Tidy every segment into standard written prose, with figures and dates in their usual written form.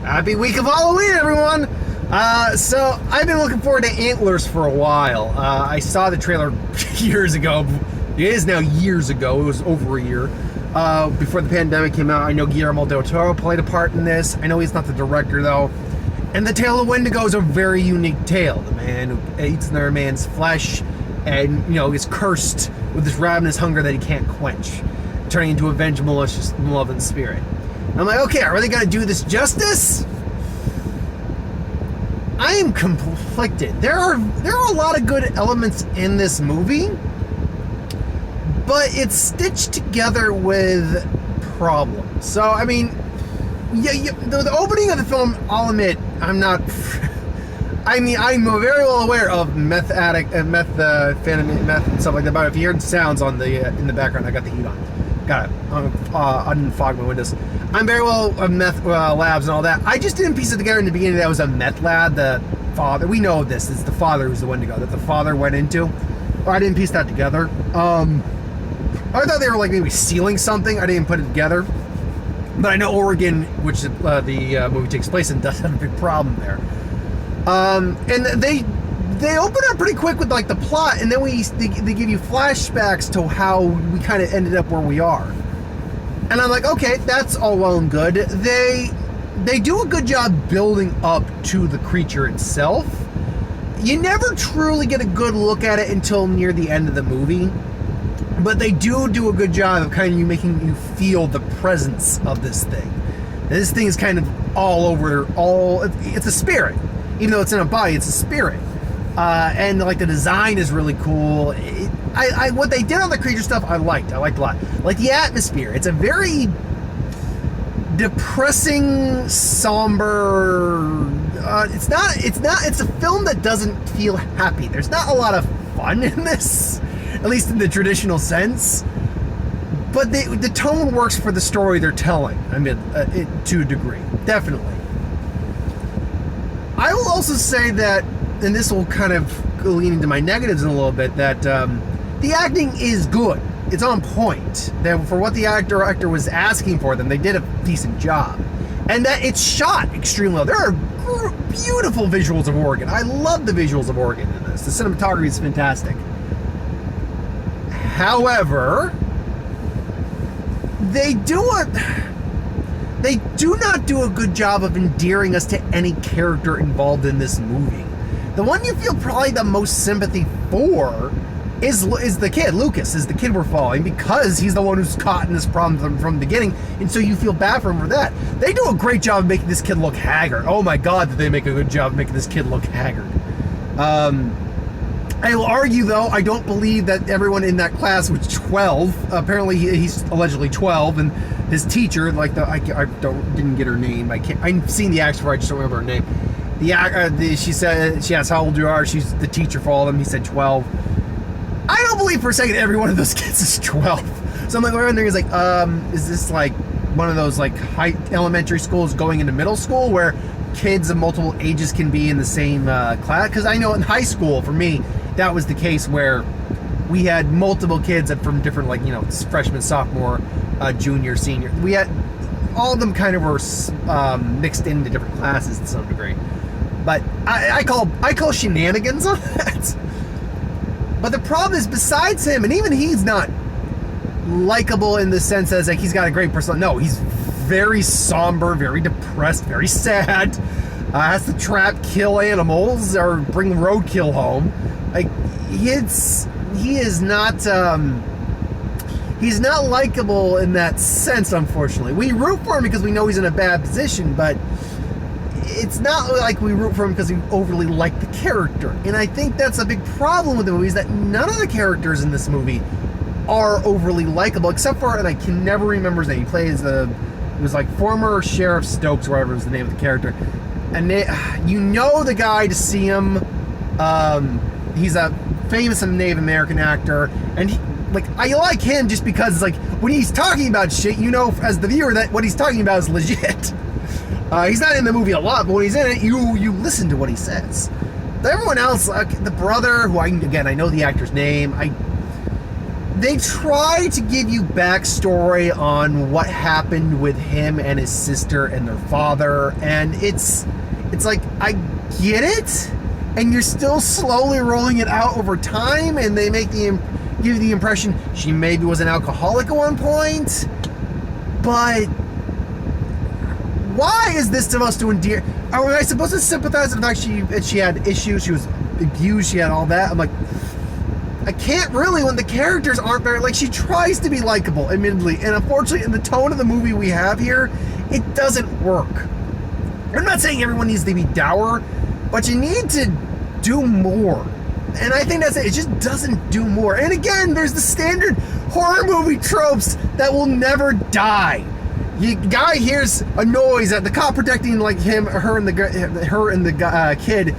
Happy week of Halloween, everyone! So, I've been looking forward to Antlers for a while. I saw the trailer years ago. It is now years ago. It was over a year. Before the pandemic came out. I know Guillermo del Toro played a part in this. I know he's not the director, though. And the tale of Wendigo is a very unique tale. The man who eats another man's flesh and, is cursed with this ravenous hunger that he can't quench, turning into a vengeful, malicious, malevolent spirit. I'm like, okay, are they going to do this justice? I am conflicted. There are a lot of good elements in this movie, but it's stitched together with problems. So, I mean, the opening of the film, I'll admit, I'm very well aware of meth and stuff like that. But if you hear sounds on the in the background, I got the heat on. Got it. Unfog my windows. I'm very well of meth labs and all that. I just didn't piece it together in the beginning that was a meth lab. The father, we know this. It's the father who's the Wendigo that the father went into. I didn't piece that together. I thought they were like maybe stealing something. I didn't put it together. But I know Oregon, which the movie takes place in, does have a big problem there. And they open up pretty quick with like the plot, and then they give you flashbacks to how we kind of ended up where we are. And I'm like, okay, that's all well and good. They do a good job building up to the creature itself. You never truly get a good look at it until near the end of the movie. But they do a good job of kind of making you feel the presence of this thing. And this thing is kind of all over, it's a spirit. Even though it's in a body, it's a spirit. And like the design is really cool. What they did on the creature stuff, I liked a lot. Like the atmosphere, it's a very depressing, somber. It's a film that doesn't feel happy. There's not a lot of fun in this, at least in the traditional sense. But the tone works for the story they're telling. I mean, to a degree, definitely. I will also say that, and this will kind of lean into my negatives in a little bit, that the acting is good. It's on point. That for what the actor was asking for them, they did a decent job. And that it's shot extremely well. There are beautiful visuals of Oregon. I love the visuals of Oregon in this. The cinematography is fantastic. However, they do not do a good job of endearing us to any character involved in this movie. The one you feel probably the most sympathy for is the kid. Lucas is the kid we're following because he's the one who's caught in this problem from the beginning, and so you feel bad for him for that. They do a great job of making this kid look haggard. Oh my God, did they make a good job of making this kid look haggard. I will argue, though, I don't believe that everyone in that class was 12. Apparently, he's allegedly 12, and his teacher, like didn't get her name. I've seen the actor, I just don't remember her name. She said, she asked how old you are. She's the teacher for all of them. He said 12. I don't believe for a second every one of those kids is 12. So I'm like, around there, he's like, is this like one of those like high elementary schools going into middle school where kids of multiple ages can be in the same class? Because I know in high school, for me, that was the case where we had multiple kids from different, like, freshman, sophomore, junior, senior. We had all of them kind of were mixed into different classes to some degree. But I call shenanigans on that. But the problem is, besides him, and even he's not likable in the sense as like he's got a great personality. No, he's very somber, very depressed, very sad. Has to trap, kill animals, or bring roadkill home. Like he is not. He's not likable in that sense, unfortunately. We root for him because we know he's in a bad position, but it's not like we root for him because we overly like the character. And I think that's a big problem with the movie, is that none of the characters in this movie are overly likable, except for, and I can never remember his name. He plays it was like former Sheriff Stokes, whatever was the name of the character. And the guy to see him. He's a famous Native American actor, and I like him just because, like, when he's talking about shit, as the viewer, that what he's talking about is legit. He's not in the movie a lot, but when he's in it, you listen to what he says. But everyone else, the brother, who I know the actor's name, they try to give you backstory on what happened with him and his sister and their father, and it's like, I get it, and you're still slowly rolling it out over time, and they make give you the impression she maybe was an alcoholic at one point, but why is this supposed to endear? Are I supposed to sympathize with the fact that she had issues, she was abused, she had all that? I'm like, I can't really when the characters aren't very, like, she tries to be likable, admittedly, and unfortunately in the tone of the movie we have here, it doesn't work. I'm not saying everyone needs to be dour, but you need to do more. And I think that's it. It just doesn't do more. And again, there's the standard horror movie tropes that will never die. Guy hears a noise at the cop protecting, like, her and the kid.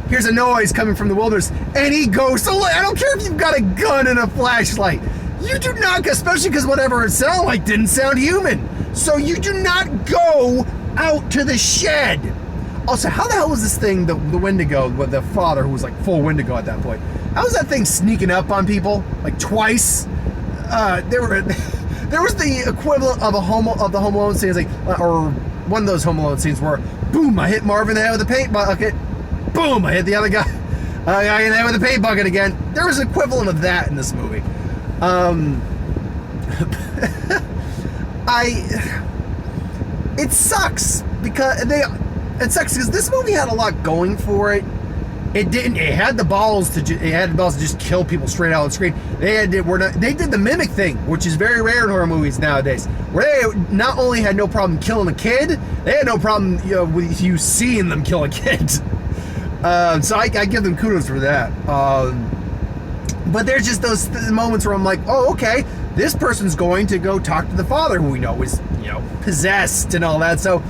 Here's a noise coming from the wilderness, and he goes, so I don't care if you've got a gun and a flashlight. You do not, especially because whatever it sounded like didn't sound human. So you do not go out to the shed. Also, how the hell was this thing, the Wendigo, with the father, who was like full Wendigo at that point? How was that thing sneaking up on people, like twice? There was the equivalent of the Home Alone scenes, like, or one of those Home Alone scenes where, boom, I hit Marvin in the head with a paint bucket. Boom, I hit the other guy in the head with a paint bucket again. There was an equivalent of that in this movie. It sucks because this movie had a lot going for it. It had the balls to just kill people straight out on the screen. They did the mimic thing, which is very rare in horror movies nowadays, where they not only had no problem killing a kid, they had no problem with you seeing them kill a kid. So I give them kudos for that. But there's just those moments where I'm like, oh, okay, this person's going to go talk to the father, who we know is, possessed and all that. So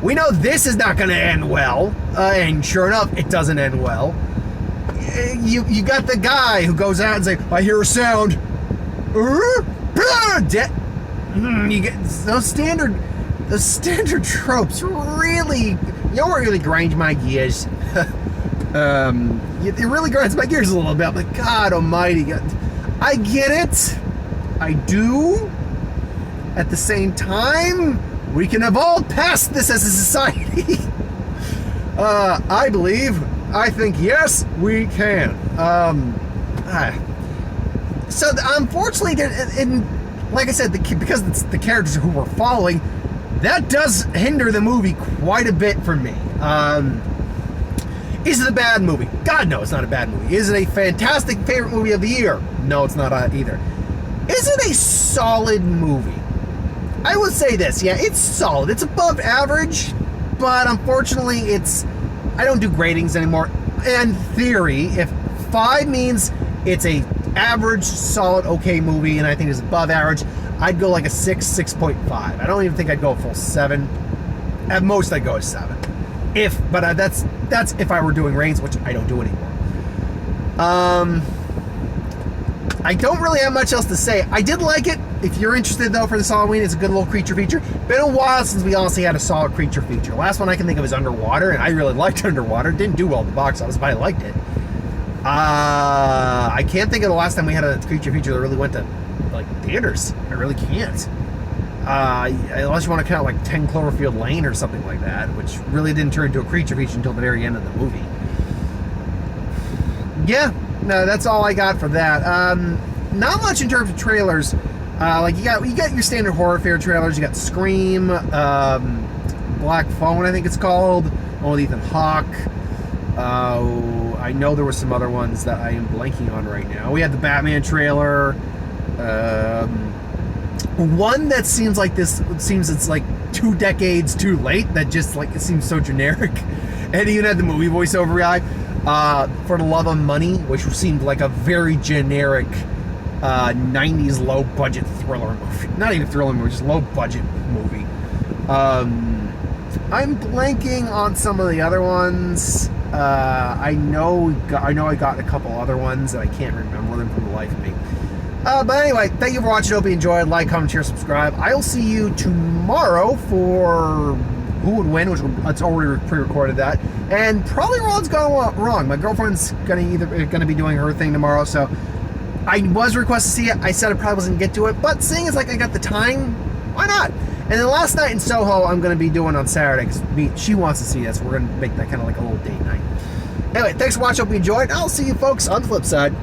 we know this is not going to end well. And sure enough, it doesn't end well. You got the guy who goes out and says, I hear a sound. You get those standard tropes really, really grind my gears. It really grinds my gears a little bit. I'm like, God almighty. I get it. I do. At the same time, we can evolve past this as a society. I think, yes, we can. So, unfortunately, like I said, because it's the characters who we're following, that does hinder the movie quite a bit for me. Is it a bad movie? God, no, it's not a bad movie. Is it a fantastic favorite movie of the year? No, it's not either. Is it a solid movie? I would say this, yeah, it's solid. It's above average, but unfortunately, I don't do gradings anymore. In theory, if 5 means it's a average, solid, okay movie, and I think it's above average, I'd go like a 6, 6.5. I don't even think I'd go a full 7. At most, I'd go a 7. But that's if I were doing ratings, which I don't do anymore. I don't really have much else to say. I did like it. If you're interested, though, for this Halloween, it's a good little creature feature. Been a while since we honestly had a solid creature feature. Last one I can think of is Underwater, and I really liked Underwater. Didn't do well at the box office, but I liked it. I can't think of the last time we had a creature feature that really went to, like, theaters. I really can't. Unless you want to count, like, 10 Cloverfield Lane or something like that, which really didn't turn into a creature feature until the very end of the movie. Yeah, no, that's all I got for that. Not much in terms of trailers. Like, you got your standard horror fair trailers. You got Scream, Black Phone, I think it's called, with Ethan Hawke. I know there were some other ones that I am blanking on right now. We had the Batman trailer. One that seems it's like 2 decades too late. That just, like, it seems so generic. And even had the movie voiceover guy. For the Love of Money, which seemed like a very generic 90s low-budget thriller movie. Not even thriller movie, just low-budget movie. I'm blanking on some of the other ones. I know I got a couple other ones, and I can't remember them for the life of me. But anyway, thank you for watching. Hope you enjoyed. Like, comment, share, subscribe. I'll see you tomorrow for Who Would Win, which it's already pre-recorded that. And probably Ron's gone wrong. My girlfriend's gonna be doing her thing tomorrow, so I was requested to see it. I said I probably wasn't going to get to it, but seeing as like I got the time, why not? And then last night in Soho, I'm going to be doing on Saturday because she wants to see that, so we're going to make that kind of like a little date night. Anyway, thanks for watching. Hope you enjoyed. I'll see you folks on the flip side.